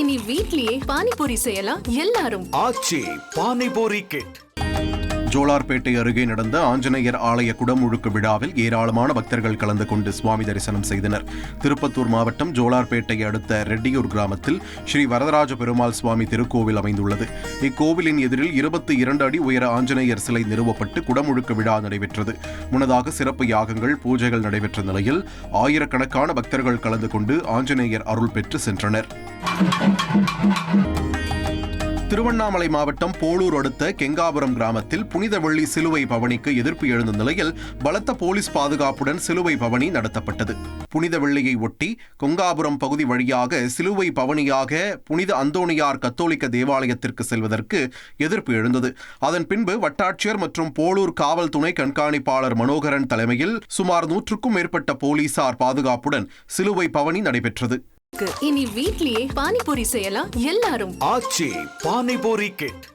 இனி வீட்லயே பானிபூரி செய்யலாம் எல்லாரும். ஆச்சி பானிபூரி கிட். ஜோலார்பேட்டை அருகே நடந்த ஆஞ்சநேயர் ஆலய குடமுழுக்கு விழாவில் ஏராளமான பக்தர்கள் கலந்து கொண்டு சுவாமி தரிசனம் செய்தனர். திருப்பத்தூர் மாவட்டம் ஜோலார்பேட்டை அடுத்த ரெட்டியூர் கிராமத்தில் ஸ்ரீ வரதராஜ பெருமாள் சுவாமி திருக்கோவில் அமைந்துள்ளது. இக்கோவிலின் எதிரில் 22 அடி உயர ஆஞ்சநேயர் சிலை நிறுவப்பட்டு குடமுழுக்கு விழா நடைபெற்றது. முன்னதாக சிறப்பு யாகங்கள், பூஜைகள் நடைபெற்ற நிலையில் ஆயிரக்கணக்கான பக்தர்கள் கலந்து கொண்டு ஆஞ்சநேயர் அருள் பெற்று சென்றனர். திருவண்ணாமலை மாவட்டம் போளூர் அடுத்த கெங்காபுரம் கிராமத்தில் புனித வெள்ளி சிலுவை பவனிக்கு எதிர்ப்பு எழுந்த நிலையில் பலத்த போலீஸ் பாதுகாப்புடன் சிலுவை பவனி நடத்தப்பட்டது. புனித வெள்ளியை ஒட்டி கொங்காபுரம் பகுதி வழியாக சிலுவை பவனியாக புனித அந்தோணியார் கத்தோலிக்க தேவாலயத்திற்கு செல்வதற்கு எதிர்ப்பு எழுந்தது. அதன் பின்பு வட்டாட்சியர் மற்றும் போளூர் காவல் துணை கண்காணிப்பாளர் மனோகரன் தலைமையில் சுமார் 100க்கும் மேற்பட்ட போலீசார் பாதுகாப்புடன் சிலுவை பவனி நடைபெற்றது. இனி வீட்லயே பானிபூரி செய்யலாம் எல்லாரும். ஆச்சி பானிபூரி கிட்.